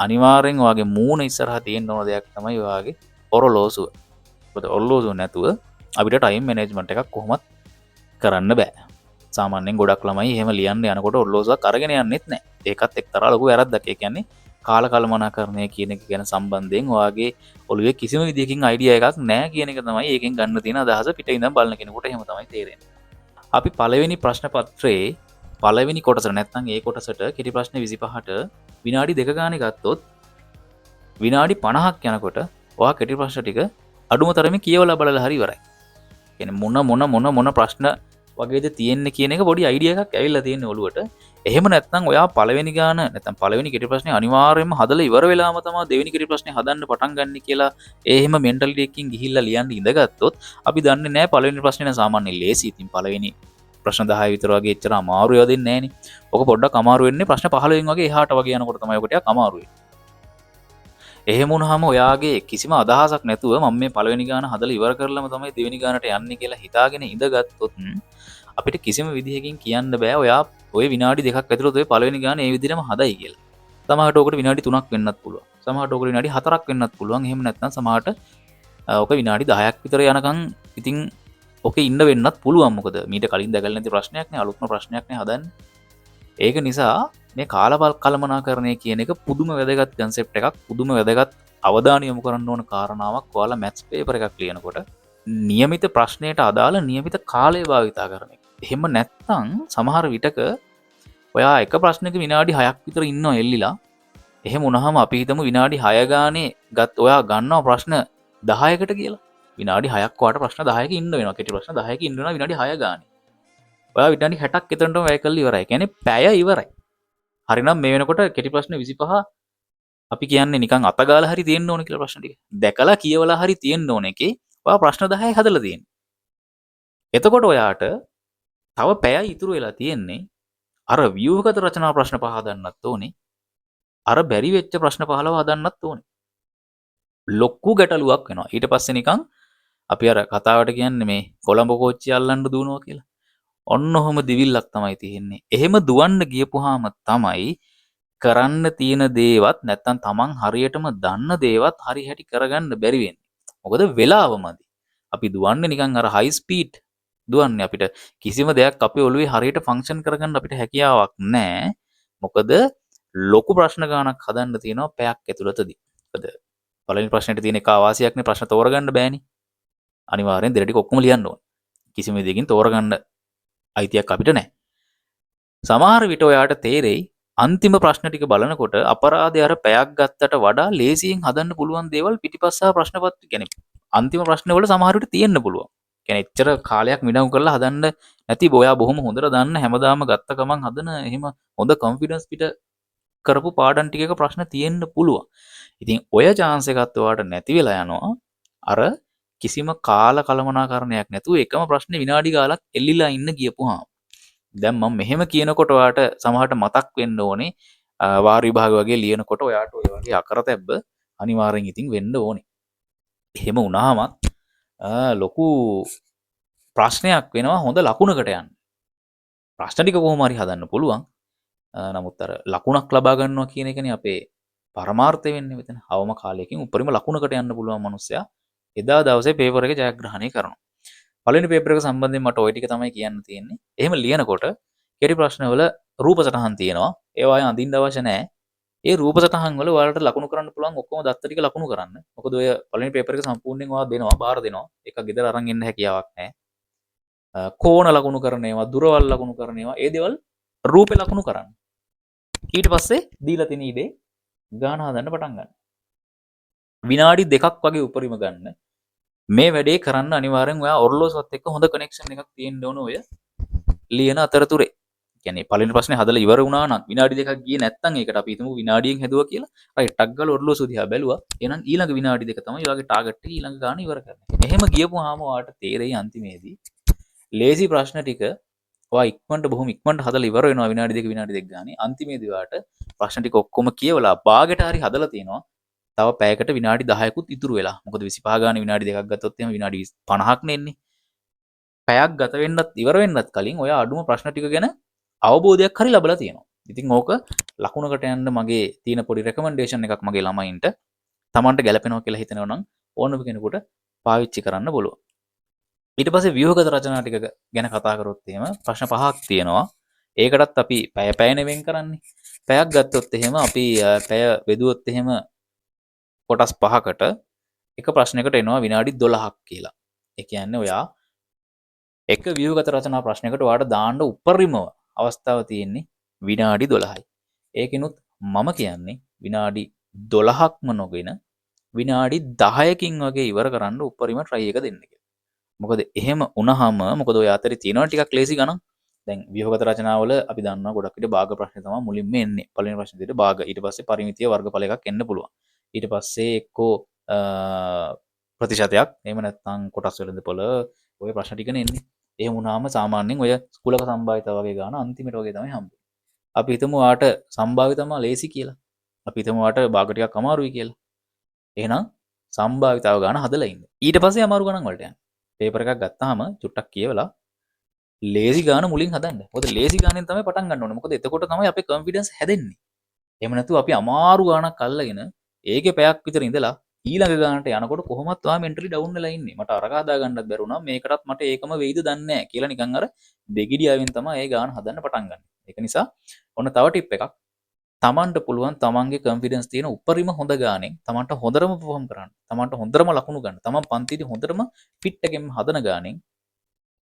අනිවාර්යෙන් ඔයාගේ මූණ ඉස්සරහා තියෙන්න ඕන දෙයක් තමයි ඔයාගේ ඔරලෝසුව. මොකද ඔරලෝසුව නැතුව අපිට ටයිම් මැනේජ්මන්ට් එකක් කොහොමත් කරන්න බෑ. සාමාන්‍යයෙන් ගොඩක් ළමයි එහෙම ලියන්න යනකොට ඔරලෝසුවක් අරගෙන යන්නෙත් නැහැ. ඒකත් එක්තරා ලොකු වැරද්දක්. ඒ කියන්නේ කාල කළමනාකරණය කියන එක ගැන සම්බන්ධයෙන් ඔයාගේ ඔළුවේ කිසිම විදිහකින් අයිඩියා එකක් නැහැ කියන එක තමයි ඒකෙන් ගන්න තියෙන අදහස. පිටින් ඉඳන් බලන කෙනෙකුට එහෙම තමයි තේරෙන්නේ. අපි පළවෙනි ප්‍රශ්න පත්‍රයේ පළවෙනි කොටසට නැත්නම් ඒ කොටසට කෙටි ප්‍රශ්න 25ට විනාඩි 2 ගානේ ගත්තොත් විනාඩි 50ක් යනකොට ඔයා කෙටි ප්‍රශ්න ටික අඩුම තරමේ කියවලා බලලා හරි ඉවරයි. කියන්නේ මොන ප්‍රශ්න වගේද තියෙන්නේ කියන එක පොඩි අයිඩියා එකක් ඇවිල්ලා තියෙන ඔළුවට. එහෙම නැත්නම් ඔයා පළවෙනි ගාන නැත්නම් පළවෙනි කෙටි ප්‍රශ්නේ අනිවාර්යයෙන්ම හදලා ඉවර වෙලාම තමයි දෙවෙනි කෙටි ප්‍රශ්නේ හදන්න පටන් ගන්න කියලා එහෙම මෙන්ටැලිටි එකකින් ගිහිල්ලා ලියන්න ඉඳගත්තොත් අපි දන්නේ නැහැ පළවෙනි ප්‍රශ්නේ නම් සාමාන්‍යයෙන් ලේසි. ඉතින් පළවෙනි ප්‍රශ්න 10 විතර වගේ එච්චර අමාරු ඒවා දෙන්නේ නැහනේ. ඔක පොඩ්ඩක් අමාරු වෙන්නේ ප්‍රශ්න 15න් වගේ එහාට වගේ යනකොට තමයි ඔක ටිකක් අමාරු වෙන්නේ. එහෙම වුණාම ඔයාගේ කිසිම අදහසක් නැතුව මම මේ පළවෙනි ගාන හදලා ඉවර කරලම තමයි දෙවෙනි ගානට යන්නේ කියලා හිතාගෙන ඉඳගත්තොත් අපිට කිසිම විදිහකින් කියන්න බෑ ඔයා ඔය විනාඩි 2ක් ඇතුළත ඔය පළවෙනි ගාන ඒ විදිහටම හදයි කියලා. සමහරට ඔකට විනාඩි 3ක් වෙන්නත් පුළුවන්. සමහරට ඔකට විනාඩි 4ක් වෙන්නත් පුළුවන්. එහෙම නැත්නම් සමහරට ඔක විනාඩි 10ක් විතර යනකම් ඉතින් ඔකේ ඉන්න වෙන්නත් පුළුවන්. මොකද මීට කලින් දැකලා නැති ප්‍රශ්නයක් නේ, අලුත්ම ප්‍රශ්නයක් නේ හදන්නේ. ඒක නිසා මේ කාලවල් කළමනාකරණය කියන එක පුදුම වැදගත් කන්සෙප්ට් එකක්. පුදුම වැදගත් අවධානය යොමු කරන්න ඕන කාරණාවක්. ඔයාලා මැත්ස් පේපර් එකක් ලියනකොට નિયમિત ප්‍රශ්නයට අදාළ નિયમિત කාලය භාවිතා කරන එක. එහෙම නැත්නම් සමහර විටක ඔයා එක ප්‍රශ්නයක විනාඩි 6ක් විතර ඉන්නවා එල්ලිලා. එහෙම වුණාම අපි හිතමු විනාඩි 6 ගානේ ඔයා ගන්නවා ප්‍රශ්න 10කට කියලා. විනාඩි 6ක් වාට ප්‍රශ්න 10ක ඉන්න වෙනවා. කෙටි ප්‍රශ්න 10ක ඉන්න වෙනවා විනාඩි 6 ගානේ. ඔයා විනාඩි 60ක් එතනටම වැය කරලා ඉවරයි. කියන්නේ පැය ඉවරයි. හරිනම් මේ වෙනකොට කෙටි ප්‍රශ්න 25 අපි කියන්නේ නිකන් අතගාලා හරි තියෙන්න ඕන කියලා ප්‍රශ්න ටික. දැකලා කියවලා හරි තියෙන්න ඕන එකේ ඔයා ප්‍රශ්න 10යි හදලා තියෙන්නේ. එතකොට ඔයාට තව පැයයි ඉතුරු වෙලා තියෙන්නේ අර ව්‍යුහගත රචනා ප්‍රශ්න 5 හදන්නත් ඕනේ. අර බැරි වෙච්ච ප්‍රශ්න 15 හදන්නත් ඕනේ. ලොක්කු ගැටලුවක් වෙනවා. ඊට පස්සේ නිකන් අපි අර කතාවට කියන්නේ මේ කොළඹ කෝච්චිය අල්ලන්න දුවනවා කියලා. ඔන්න ඔහොම දිවිල්ලක් තමයි තියෙන්නේ. එහෙම දුවන්න ගියපුවාම තමයි කරන්න තියෙන දේවත් නැත්තම් තමන් හරියටම දන්න දේවත් හරි හැටි කරගන්න බැරි වෙන්නේ. මොකද වෙලාව මදි. අපි දුවන්නේ නිකන් අර හයි ස්පීඩ් දුවන්නේ. අපිට කිසිම දෙයක් අපේ ඔළුවේ හරියට ෆන්ක්ෂන් කරගන්න අපිට හැකියාවක් නැහැ. මොකද ලොකු ප්‍රශ්න ගානක් හදන්න තියෙනවා පැයක් ඇතුළතදී. මොකද පළවෙනි ප්‍රශ්නෙට තියෙන එක අවාසියක්නේ ප්‍රශ්න තෝරගන්න බෑනේ. අනිවාර්යෙන් දෙන ටික ඔක්කොම ලියන්න ඕන. කිසිම දෙයකින් තෝරගන්න අයිතියක් අපිට නැහැ. සමහර විට ඔයාට තේරෙයි අන්තිම ප්‍රශ්න ටික බලනකොට අපරාධය අර පැයක් ගත්තට වඩා ලේසියෙන් හදන්න පුළුවන් දේවල් පිටිපස්සා ප්‍රශ්න පත්‍රය කියන්නේ අන්තිම ප්‍රශ්න වල සමහර විට තියෙන්න පුළුවන්. කියන්නේ එච්චර කාලයක් මිඩම් කරලා හදන්න නැති ඔයා බොහොම හොඳට දන්න හැමදාම ගත්ත ගමන් හදන එහෙම හොඳ කොන්ෆිඩන්ස් පිට කරපු පාඩම් ටිකක ප්‍රශ්න තියෙන්න පුළුවන්. ඉතින් ඔය chance එකත් ඔයාට නැති වෙලා යනවා. අර කිසිම කාල කළමනාකරණයක් නැතුව එකම ප්‍රශ්නේ විනාඩි ගාලක් එල්ලිලා ඉන්න ගියපුවාම. දැන් මම මෙහෙම කියනකොට ඔයාට සමහරට මතක් වෙන්න ඕනේ වාර විභාග වගේ ලියනකොට ඔයාට ඔය වගේ අකරතැබ්බ අනිවාර්යෙන් ඉතින් වෙන්න ඕනේ. එහෙම වුණාමත් ලොකු ප්‍රශ්නයක් වෙනවා හොඳ ලකුණකට යන්න. ප්‍රශ්න ටික කොහොම හරි හදන්න පුළුවන්. නමුත් අර ලකුණක් ලබා ගන්නවා කියන එකනේ අපේ පරමාර්ථය වෙන්නේ මෙතන. අවම කාලයකින් උඩරිම ලකුණකට යන්න පුළුවන් මිනිස්සයා එදා දවසේ පේපර් එක ජයග්‍රහණය කරනවා. පළවෙනි පේපර් එක සම්බන්ධයෙන් මට ওই ටික තමයි කියන්න තියෙන්නේ. එහෙම ලියනකොට කෙටි ප්‍රශ්නවල රූප සටහන් තියෙනවා. ඒවා අය අඳින්න අවශ්‍ය නැහැ. ඒ රූප සටහන් වල ඔයාලට ලකුණු කරන්න පුළුවන් ඔක්කොම දත්ත ටික ලකුණු කරන්න. මොකද ඔය පළවෙනි පේපර් එක සම්පූර්ණයෙන් ඔයා දෙනවා, බාර දෙනවා. ඒක ගෙදර අරන් එන්න හැකියාවක් නැහැ. කෝණ ලකුණු කරන ඒවා, දුරවල් ලකුණු කරන ඒවා, ඒ දේවල් රූපේ ලකුණු කරන්න. ඊට පස්සේ දීලා තියෙන ඉඩේ ගාන හදන්න පටන් ගන්න. විනාඩි 2ක් වගේ උපරිම ගන්න. මේ වැඩේ කරන්න අනිවාර්යෙන් ඔයා ඔරලෝසුවත් එක්ක හොඳ කනෙක්ෂන් එකක් තියෙන්න ඕන ඔය ලියන අතරතුරේ. කියන්නේ පළවෙනි ප්‍රශ්නේ හදලා ඉවර වුණා නම් විනාඩි දෙකක් ගියේ නැත්නම් ඒකට අපි හිතමු විනාඩියෙන් හැදුවා කියලා. රයිට් ටක් ගාලා ඔරලෝසුව දිහා බැලුවා. එහෙනම් ඊළඟ විනාඩි දෙක තමයි ඔයාගේ ටාගට් එක ඊළඟ ගාන ඉවර කරන්නේ. එහෙම ගියපුවාම ඔයාට තේරෙයි අන්තිමේදී ලේසි ප්‍රශ්න ටික ඔයා ඉක්මනට බොහොම ඉක්මනට හදලා ඉවර වෙනවා විනාඩි දෙක විනාඩි දෙක ගානේ. අන්තිමේදී ඔයාට ප්‍රශ්න ටික ඔක්කොම කියවලා බාගෙට හරි හදලා තියෙනවා. තව පැයකට විනාඩි 10කුත් ඉතුරු වෙලා. මොකද 25 ගානේ විනාඩි දෙකක් ගත්තොත් එහෙම විනාඩි 50ක් නෙන්නේ. පැයක් ගත වෙන්නත් ඉවර වෙන්නත් කලින් ඔයා අඩුම ප්‍රශ්න ටික ගැන අවබෝධයක් හරි ලැබලා තියෙනවා. ඉතින් ඕක ලකුණකට යන්න මගේ තියෙන පොඩි රෙකමෙන්ඩේෂන් එකක් මගේ ළමයින්ට Tamanට ගැලපෙනවා කියලා හිතනවා නම් ඕනම කෙනෙකුට පාවිච්චි කරන්න පුළුවන්. ඊට පස්සේ ව්‍යුහගත රචනා ටික ගැන කතා කරොත් එහෙම ප්‍රශ්න පහක් තියෙනවා. ඒකටත් අපි පැය වෙන් කරන්නේ. පැයක් ගත්තොත් එහෙම අපි පැය බෙදුවොත් එහෙම කොටස් 5කට එක ප්‍රශ්නයකට එනවා විනාඩි 12ක් කියලා. ඒ කියන්නේ ඔයා එක ව්‍යුහගත රචනා ප්‍රශ්නයකට ඔයාට දාන්න උපරිමව අවස්ථාව තියෙන්නේ විනාඩි 12යි. ඒකිනුත් මම කියන්නේ විනාඩි 12ක්ම නොගෙන විනාඩි 10කින් වගේ ඉවර කරන්න උපරිම try එක දෙන්න කියලා. මොකද එහෙම වුණාම මොකද ඔය අතරේ තියෙනවා ටිකක් ලේසි ගණන්. දැන් ව්‍යුහගත රචනාවල අපි දන්නවා ගොඩක් විට භාග ප්‍රශ්න තමයි මුලින්ම එන්නේ. පළවෙනි ප්‍රශ්නේ විදිහට භාග. ඊට පස්සේ පරිමිතිය වර්ගඵල එකක් එන්න පුළුවන්. ඊට පස්සේ එක්කෝ ප්‍රතිශතයක් එහෙම නැත්නම් කොටස් වෙළඳපොළ ඔය ප්‍රශ්න ටිකනේ එන්නේ. එහෙම වුණාම සාමාන්‍යයෙන් ඔය කුලක සම්භාවිතාව වගේ ගන්න අන්තිමට වගේ තමයි හම්බෙන්නේ. අපි හිතමු ඔයාට සම්භාවිතම ලේසි කියලා. අපි හිතමු ඔයාට භාග ටිකක් අමාරුයි කියලා. එහෙනම් සම්භාවිතාව ගන්න හදලා ඉන්න. ඊට පස්සේ අමාරු ගණන් වලට යන්න. පේපර් එකක් ගත්තාම චුට්ටක් කියවලා ලේසි ගාන මුලින් හදන්න. මොකද ලේසි ගානෙන් තමයි පටන් ගන්න ඕනේ. මොකද එතකොට තමයි අපේ කොන්ෆිඩන්ස් හැදෙන්නේ. එහෙම නැතුව අපි අමාරු ගානක් අල්ලගෙන ඒකේ පැයක් විතර ඉඳලා ඊළඟ ගානට යනකොට කොහොමත් ඔයා මෙන්ටලි ඩවුන් වෙලා ඉන්නේ. මට අරක හදා ගන්නත් බැරුණා. මේකටත් මට ඒකම වෙයිද දන්නේ නැහැ කියලා නිකන් අර දෙගිඩියාවෙන් තමයි ඒ ගාන හදන්න පටන් ගන්න. ඒක නිසා ඔන්න තව ටිප් එකක්. තමන්ට පුළුවන් තමන්ගේ කොන්ෆිඩන්ස් තියෙන උපරිම හොඳ ගානෙන් තමන්ට හොඳටම පර්ෆෝම් කරන්න. තමන්ට හොඳටම ලකුණු ගන්න. තමන් පන්තියේදී හොඳටම ෆිට් එකෙන් හදන ගානෙන්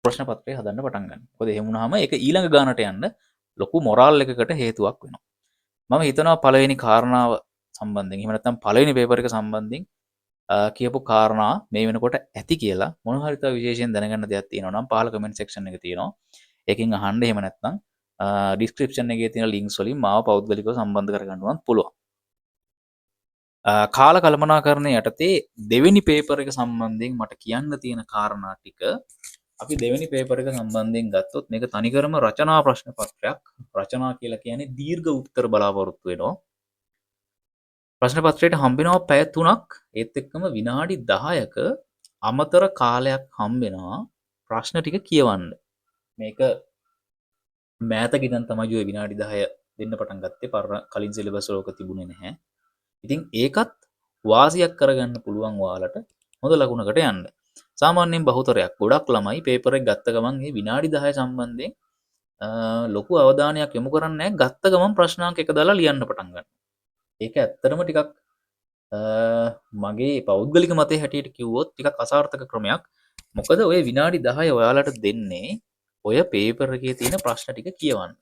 ප්‍රශ්න පත්‍රය හදන්න පටන් ගන්න. මොකද එහෙම වුණාම ඒක ඊළඟ ගානට යන්න ලොකු මොරාල් එකකට හේතුවක් වෙනවා. මම හිතනවා පළවෙනි කාරණාව සම්බන්ධයෙන් එහෙම නැත්නම් පළවෙනි පේපර් එක සම්බන්ධයෙන් කියපු කාරණා මේ වෙනකොට ඇති කියලා මොන හරි තව විශේෂයෙන් දැනගන්න දෙයක් තියෙනවා නම් පහළ කමෙන්ට් සෙක්ෂන් එකේ තියෙනවා. ඒකෙන් අහන්න. එහෙම නැත්නම් ඩිස්ක්‍රිප්ෂන් එකේ තියෙන ලින්ක්ස් වලින් මාව පෞද්ගලිකව සම්බන්ධ කරගන්නවත් පුළුවන්. කාල කළමනාකරණය යටතේ දෙවෙනි පේපර් එක සම්බන්ධයෙන් මට කියන්න තියෙන කාරණා ටික අපි දෙවෙනි පේපර් එක සම්බන්ධයෙන් ගත්තොත් මේක තනිකරම රචනා ප්‍රශ්න පත්‍රයක්. රචනා කියලා කියන්නේ දීර්ඝ උත්තර බලාපොරොත්තු වෙනවා. ප්‍රශ්න පත්‍රයට හම්බෙනවා පැය 3ක්. ඒත් එක්කම විනාඩි 10ක අමතර කාලයක් හම්බෙනවා ප්‍රශ්න ටික කියවන්න. මේක මෑතක ඉඳන් තමයි ඔය විනාඩි 10 දෙන්න පටන් ගත්තේ. කලින් සිලබස් වල ඔක තිබුණේ නැහැ. ඉතින් ඒකත් වාසියක් කරගන්න පුළුවන් ඔයාලට හොඳ ලකුණකට යන්න. සාමාන්‍යයෙන් බහුතරයක් ගොඩක් ළමයි පේපර් එක ගත්ත ගමන් මේ විනාඩි 10 සම්බන්ධයෙන් ලොකු අවධානයක් යොමු කරන්නේ නැහැ. ගත්ත ගමන් ප්‍රශ්නාංක එක දාලා ලියන්න පටන් ගන්නවා. ඒක ඇත්තටම ටිකක් මගේ පෞද්ගලික මතය හැටියට කිව්වොත් ටිකක් අසාර්ථක ක්‍රමයක්. මොකද ඔය විනාඩි 10 ඔයාලට දෙන්නේ ඔය පේපර් එකේ තියෙන ප්‍රශ්න ටික කියවන්න.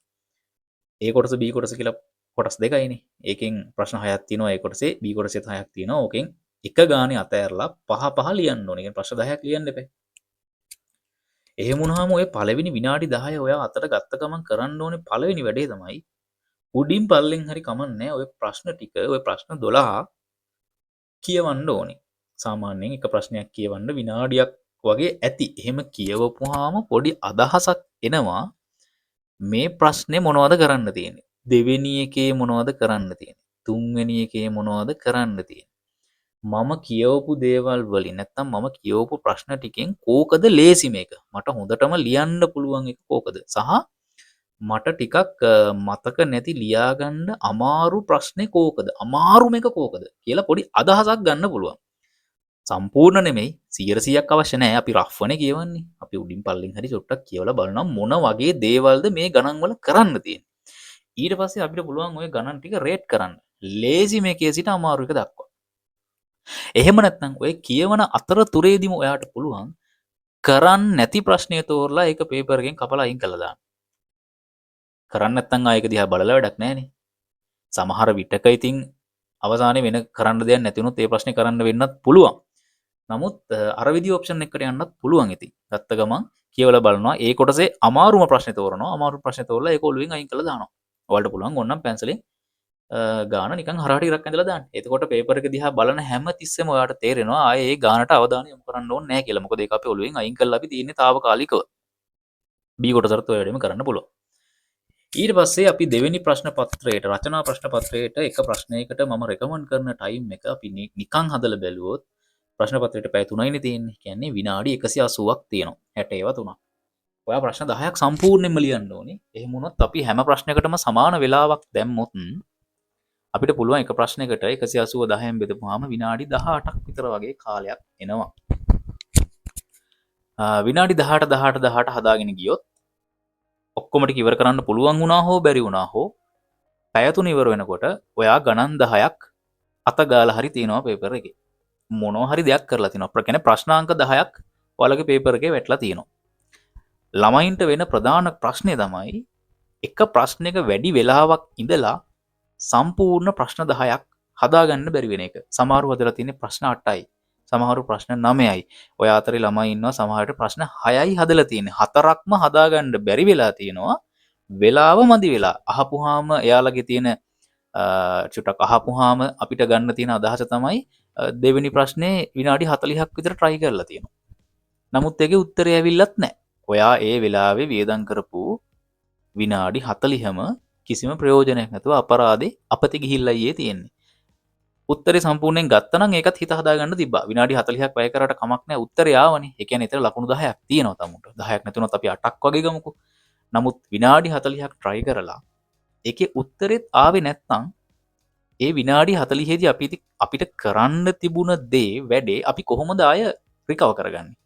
A කොටස B කොටස කියලා කොටස් දෙකයිනේ. ඒකෙන් ප්‍රශ්න 6ක් තියෙනවා A කොටසේ, B කොටසෙත් 6ක් තියෙනවා. ඕකෙන් එක ගානේ අතෑරලා පහ ලියන්න ඕනේ. කියන්නේ ප්‍රශ්න 10ක් ලියන්න එපා. එහෙම වුණාම ඔය පළවෙනි විනාඩි 10 ඔයා අතට ගත්ත ගමන් කරන්න ඕනේ පළවෙනි වැඩේ තමයි උඩින් පල්ලෙන් හරි කමන්නේ ඔය ප්‍රශ්න ටික ඔය ප්‍රශ්න 12 කියවන්න ඕනේ. සාමාන්‍යයෙන් එක ප්‍රශ්නයක් කියවන්න විනාඩියක් වගේ ඇති. එහෙම කියවපුවාම පොඩි අදහසක් එනවා මේ ප්‍රශ්නේ මොනවද කරන්න තියෙන්නේ. දෙවෙනි එකේ මොනවද කරන්න තියෙන්නේ. තුන්වෙනි එකේ මොනවද කරන්න තියෙන්නේ. මම කියවපු දේවල් වලින් නැත්තම් මම කියවපු ප්‍රශ්න ටිකෙන් කෝකද ලේසි මේක. මට හොඳටම ලියන්න පුළුවන් එක කෝකද? සහ මට ටිකක් මතක නැති ලියාගන්න අමාරු ප්‍රශ්නේ කෝකද? අමාරුම එක කෝකද කියලා පොඩි අදහසක් ගන්න පුළුවන්. සම්පූර්ණ නෙමෙයි 100%ක් අවශ්‍ය නැහැ. අපි රෆ්වනේ කියවන්නේ. අපි උඩින් පල්ලෙන් හරි චොට්ටක් කියවලා බලනවා මොන වගේ දේවල්ද මේ ගණන් වල කරන්න තියෙන්නේ. ඊට පස්සේ අපිට පුළුවන් ওই ගණන් ටික රේට් කරන්න. ලේසි මේකේ සිට අමාරු එක දක්වා. එහෙම නැත්නම් ඔය කියවන අතරතුරේදීම ඔයාට පුළුවන් කරන්න නැති ප්‍රශ්නය තෝරලා ඒක පේපර් එකෙන් කපලා අයින් කරලා දාන්න. කරන්න නැත්නම් ආයෙක දිහා බලලා වැඩක් නැහැනේ. සමහර විටක ඉතින් අවසානයේ වෙන කරන්න දෙයක් නැති වුණොත් ඒ ප්‍රශ්නේ කරන්න වෙන්නත් පුළුවන්. නමුත් අර විදි ඔප්ෂන් එකට යන්නත් පුළුවන් ඉතින්. ගත්ත ගමන් කියවලා බලනවා ඒ කොටසේ අමාරුම ප්‍රශ්නේ තෝරනවා. අමාරු ප්‍රශ්නේ තෝරලා ඒක ඔළුවෙන් අයින් කරලා දානවා. ඔයාලට පුළුවන් ඕනනම් පැන්සලෙන් ගාන නිකන් හරහට ඉරක් ඇඳලා දාන්න. එතකොට පේපර් එක දිහා බලන හැම තිස්සෙම ඔයාලට තේරෙනවා ආයේ ඒ ගානට අවධානය යොමු කරන්න ඕනේ නැහැ කියලා. මොකද ඒක අපේ ඔළුවෙන් අයින් කරලා අපි තියෙන්නේ తాවකාලිකව. B කොටසට ඔය වැඩේම කරන්න පුළුවන්. ඊට පස්සේ අපි දෙවෙනි ප්‍රශ්න පත්‍රයට රචනා ප්‍රශ්න පත්‍රයට එක ප්‍රශ්නයකට මම රෙකමන්ඩ් කරන ටයිම් එක අපි නිකන් හදලා බැලුවොත් ප්‍රශ්න පත්‍රයට පැය 3යිනේ තියෙන්නේ. කියන්නේ විනාඩි 180ක් තියෙනවා. 60 ඒවා 3ක්. ඔයා ප්‍රශ්න 10ක් සම්පූර්ණයෙන්ම ලියන්න ඕනේ. එහෙම වුණොත් අපි හැම ප්‍රශ්නයකටම සමාන වෙලාවක් දැම්මොත් අපිට පුළුවන් එක ප්‍රශ්නයකට 180 10න් බෙදපුවාම විනාඩි 18ක් විතර වගේ කාලයක් එනවා. විනාඩි 18 18 18 හදාගෙන ගියොත් ඔක්කොම ටික ඉවර කරන්න පුළුවන් වුණා හෝ බැරි වුණා හෝ පැය 3 ඉවර වෙනකොට ඔයා ගණන් 10ක් අත ගාලා හරි තියනවා පේපර් එකේ. මොනවා හරි දෙයක් කරලා තිනවා. කියන්නේ ප්‍රශ්නාංක 10ක් ඔයාලගේ පේපර් එකේ වැටලා තියෙනවා. ළමයින්ට වෙන ප්‍රධාන ප්‍රශ්නේ තමයි එක ප්‍රශ්නයක වැඩි වෙලාවක් ඉඳලා සම්පූර්ණ ප්‍රශ්න 10ක් හදාගන්න බැරි වෙන එක. සමහරව හදලා තියෙන්නේ ප්‍රශ්න 8යි. සමහරව ප්‍රශ්න 9යි. ඔය අතරේ ළමයි ඉන්නවා සමහරට ප්‍රශ්න 6යි හදලා තියෙන්නේ. 4ක්ම හදාගන්න බැරි වෙලා තියෙනවා. වෙලාව මදි වෙලා. අහපුවාම එයාලගේ තියෙන චුට්ටක් අහපුවාම අපිට ගන්න තියෙන අදහස තමයි දෙවෙනි ප්‍රශ්නේ විනාඩි 40ක් විතර try කරලා තියෙනවා. නමුත් ඒකේ උත්තරය ඇවිල්ලත් නැහැ. ඔයා ඒ වෙලාවේ වියදම් කරපු විනාඩි 40ම කිසිම ප්‍රයෝජනයක් නැතුව අපරාධේ අපතේ ගිහිල්ලා ඊයේ තියෙන්නේ. උත්තරේ සම්පූර්ණයෙන් ගත්තා නම් ඒකත් හිත හදාගන්න තිබ්බා. විනාඩි 40ක් වැය කරාට කමක් නැහැ. උත්තරේ ආවනේ. ඒ කියන්නේ එතන ලකුණු 10ක් තියෙනවා තමුන්ට. 10ක් නැතුනොත් අපි 8ක් වගේ ගමුකෝ. නමුත් විනාඩි 40ක් try කරලා ඒකේ උත්තරෙත් ආවේ නැත්නම් ඒ විනාඩි 40 දී අපිට කරන්න තිබුණ දේ වැඩේ අපි කොහොමද ආය රිකවර් කරගන්නේ?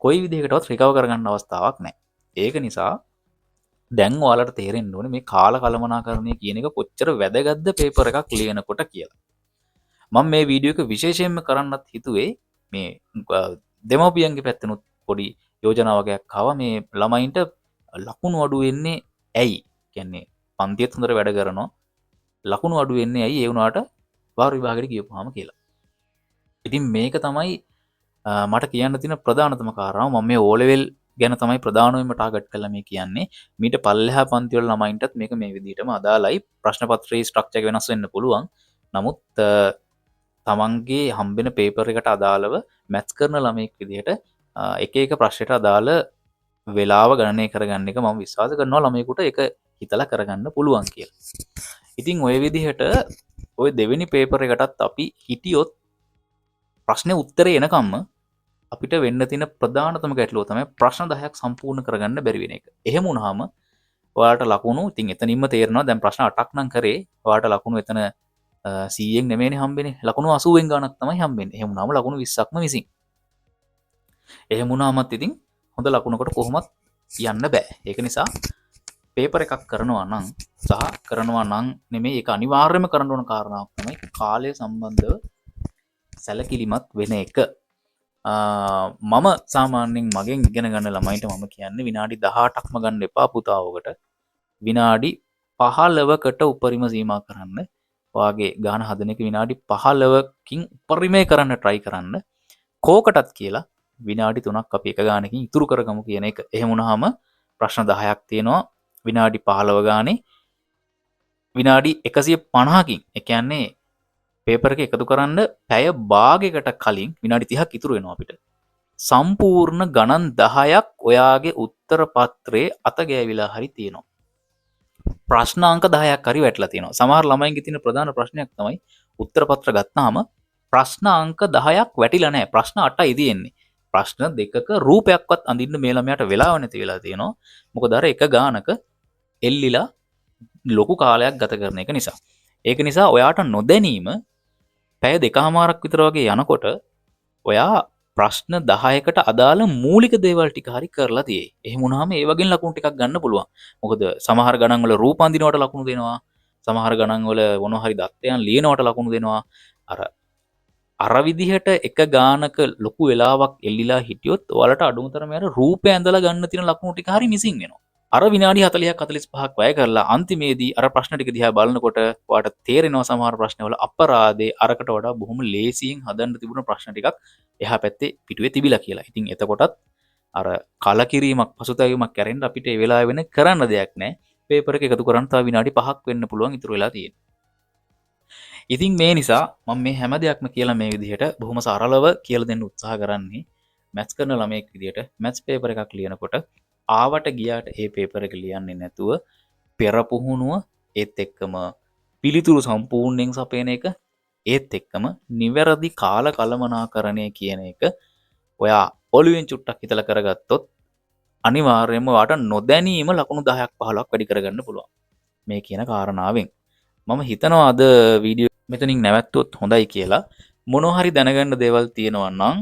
කොයි විදිහකටවත් රිකවර් කරගන්න අවස්ථාවක් නැහැ. ඒක නිසා දැන් ඔයාලට තේරෙන්න ඕනේ මේ කාල කළමනාකරණය කියන එක කොච්චර වැදගත්ද පේපර් එකක් ලියනකොට කියලා. මම මේ වීඩියෝ එක විශේෂයෙන්ම කරන්නත් හිතුවේ මේ දෙමව්පියන්ගේ පැත්තෙනුත් පොඩි යෝජනාවක් ආවා මේ ළමයින්ට ලකුණු අඩු වෙන්නේ ඇයි? කියන්නේ පන්තියත් හොඳට වැඩ කරනවා. ලකුණු අඩු වෙන්නේ ඇයි ඒ වුණාට වාර විභාගෙට ගියපුවාම කියලා. ඉතින් මේක තමයි මට කියන්න තියෙන ප්‍රධානතම කාරණාව. මම මේ O level ගැන තමයි ප්‍රධානයෙන්ම ටාගට් කරලා මේ කියන්නේ. මීට පල්ලෙහා පන්ති වල ළමයින්ටත් මේක මේ විදිහටම අදාළයි. ප්‍රශ්න පත්‍රයේ ස්ට්‍රක්චර් එක වෙනස් වෙන්න පුළුවන්. නමුත් තමන්ගේ හම්බෙන පේපර් එකට අදාළව මැත්ස් කරන ළමයෙක් විදිහට එක එක ප්‍රශ්නයට අදාළ වෙලාව ගණනය කරගන්න එක මම විශ්වාස කරනවා ළමයෙකුට ඒක හිතලා කරගන්න පුළුවන් කියලා. ඉතින් ওই විදිහට ওই දෙවෙනි පේපර් එකටත් අපි හිටියොත් ප්‍රශ්නේ උත්තරේ එනකම්ම අපිට වෙන්න තියෙන ප්‍රධානතම ගැටලුව තමයි ප්‍රශ්න 10ක් සම්පූර්ණ කරගන්න බැරි වෙන එක. එහෙම වුණාම ඔයාලට ලකුණු ඉතින් එතනින්ම තේරෙනවා දැන් ප්‍රශ්න 8ක් නම් කරේ ඔයාලට ලකුණු එතන 100න් නෙමෙයිනේ හම්බෙන්නේ. ලකුණු 80න් ගානක් තමයි හම්බෙන්නේ. එහෙම වුණාම ලකුණු 20ක්ම මිසින්. එහෙම වුණාමත් ඉතින් හොඳ ලකුණකට කොහොමත් යන්න බෑ. ඒක නිසා පේපර් එකක් කරනවා නම් සහ කරනවා නම් නෙමෙයි ඒක අනිවාර්යයෙන්ම කරන්න ඕන කාරණාවක් තමයි කාලය සම්බන්ධව සැලකිලිමත් වෙන එක. මම සාමාන්‍යයෙන් මගෙන් ඉගෙන ගන්න ළමයින්ට මම කියන්නේ විනාඩි 18ක්ම ගන්න එපා පුතාවකට. විනාඩි 15කට උපරිම සීමා කරන්න. ඔයාගේ ගාන හදන එක විනාඩි 15කින් උපරිමේ කරන්න try කරන්න. කෝකටත් කියලා විනාඩි 3ක් අපි එක ගානකින් ඉතුරු කරගමු කියන එක. එහෙම වුණාම ප්‍රශ්න 10ක් තියෙනවා විනාඩි 15 ගානේ විනාඩි 150කින්. ඒ කියන්නේ පේපර් එක එකතු කරන්න පැය භාගයකට කලින් විනාඩි 30ක් ඉතුරු වෙනවා අපිට. සම්පූර්ණ ගණන් 10ක් ඔයාගේ උත්තර පත්‍රයේ අත ගෑවිලා හරි තියෙනවා. ප්‍රශ්න අංක 10ක් හරි වැටලා තියෙනවා. සමහර ළමයින්ගේ තියෙන ප්‍රධාන ප්‍රශ්නයක් තමයි උත්තර පත්‍ර ගත්තාම ප්‍රශ්න අංක 10ක් වැටිලා නැහැ. ප්‍රශ්න 8යි තියෙන්නේ. ප්‍රශ්න දෙකක රූපයක්වත් අඳින්න මේ ළමයාට වෙලාව නැති වෙලා තියෙනවා. මොකද අර එක ගානක එල්ලිලා ලොකු කාලයක් ගත කරන එක නිසා. ඒක නිසා ඔයාට නොදැනීම පැය 2කමාරක් විතර වගේ යනකොට ඔයා ප්‍රශ්න 10කට අදාළ මූලික දේවල් ටික හරි කරලා තියෙයි. එහෙම වුණාම ඒ වගේ ලකුණු ටිකක් ගන්න පුළුවන්. මොකද සමහර ගණන් වල රූප අඳිනවට ලකුණු දෙනවා. සමහර ගණන් වල මොනවා හරි දත්තයන් ලියනවට ලකුණු දෙනවා. අර විදිහට එක ගානක ලොකු වෙලාවක් එල්ලිලා හිටියොත් ඔයාලට අඩුම තරමේ අර රූපය ඇඳලා ගන්න තියෙන ලකුණු ටික හරි මිසින් වෙනවා. අර විනාඩි 40ක් 45ක් වැය කරලා අන්තිමේදී අර ප්‍රශ්න ටික දිහා බලනකොට ඔයාට තේරෙනවා සමහර ප්‍රශ්නවල අපරාධේ අරකට වඩා බොහොම ලේසියෙන් හදන්න තිබුණ ප්‍රශ්න ටිකක් එහා පැත්තේ පිටුවේ තිබිලා කියලා. ඉතින් එතකොටත් අර කලකිරීමක් පසුතැවීමක් කැරෙන්න අපිට ඒ වෙලාව වෙන කරන්න දෙයක් නැහැ. පේපර් එක එකතු කරන් තව විනාඩි 5ක් වෙන්න පුළුවන් ඉතුරු වෙලා තියෙන්නේ. ඉතින් මේ නිසා මම මේ හැම දෙයක්ම කියලා මේ විදිහට බොහොම සරලව කියලා දෙන්න උත්සාහ කරන්නේ මැත්ස් කරන ළමයෙක් විදිහට මැත්ස් පේපර් එකක් ලියනකොට ආවට ගියාට ඒ පේපර් එක ලියන්නේ නැතුව පෙර පුහුණුව ඒත් එක්කම පිළිතුරු සම්පූර්ණයෙන් සපයන එක ඒත් එක්කම නිවැරදි කාල කළමනාකරණය කියන එක ඔයා ඔළුවෙන් චුට්ටක් හිතලා කරගත්තොත් අනිවාර්යයෙන්ම ඔයාට නොදැනීම ලකුණු 10ක් 15ක් වැඩි කරගන්න පුළුවන් මේ කියන කාරණාවෙන්. මම හිතනවා අද වීඩියෝ මෙතනින් නැවැත්තුවොත් හොඳයි කියලා. මොනවා හරි දැනගන්න දේවල් තියෙනවා නම්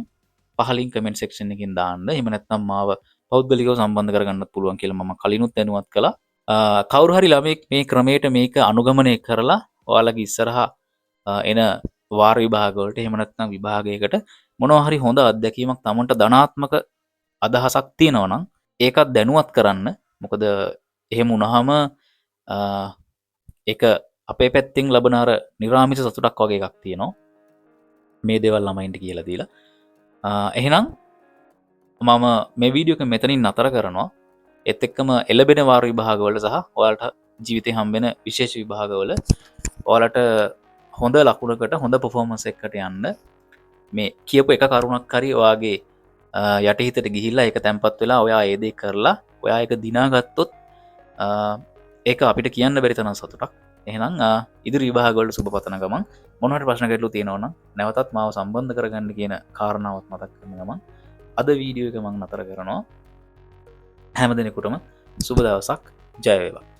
පහලින් කමෙන්ට් සෙක්ෂන් එකකින් දාන්න. එහෙම නැත්නම් මාව පෞද්ගලිකව සම්බන්ධ කරගන්නත් පුළුවන් කියලා මම කලිනුත් දැනුවත් කළා. කවුරු හරි ළමෙක් මේ ක්‍රමයට මේක අනුගමනය කරලා ඔයාලගේ ඉස්සරහා එන වාර විභාගවලට එහෙම නැත්නම් විභාගයකට මොනවා හරි හොඳ අත්දැකීමක් Tamanට ධනාත්මක අදහසක් තියෙනවා නම් ඒකත් දැනුවත් කරන්න. මොකද එහෙම වුණාම ඒක අපේ පැත්තෙන් ලබන අර නිර්ආමිෂ සතුටක් වගේ එකක් තියෙනවා. මේ දේවල් ළමයින්ට කියලා දීලා. එහෙනම් මම මේ වීඩියෝ එක මෙතනින් නතර කරනවා. ඒත් එක්කම එළබෙන වාර විභාගවල සහ ඔයාලට ජීවිතේ හම්බෙන විශේෂ විභාගවල ඔයාලට හොඳ ලකුණකට හොඳ පර්ෆෝමන්ස් එකකට යන්න මේ කියපු එක කරුණක් හරි ඔයාගේ යටිහිතට ගිහිල්ලා ඒක තැම්පත් වෙලා ඔයා ඒ දේ කරලා ඔයා ඒක දිනාගත්තොත් ඒක අපිට කියන්න බැරි තරම් සතුටක්. එහෙනම් ඉදිරි විභාගවලට සුබ පතන ගමන් මොන හරි ප්‍රශ්න ගැටලු තියෙනවා නම් නැවතත් මාව සම්බන්ධ කරගන්න කියන කාරණාවත් මතක් කරන ගමන් අද වීඩියෝ එක මම නතර කරනවා. හැම දිනෙකටම සුබ දවසක්. ජය වේවා.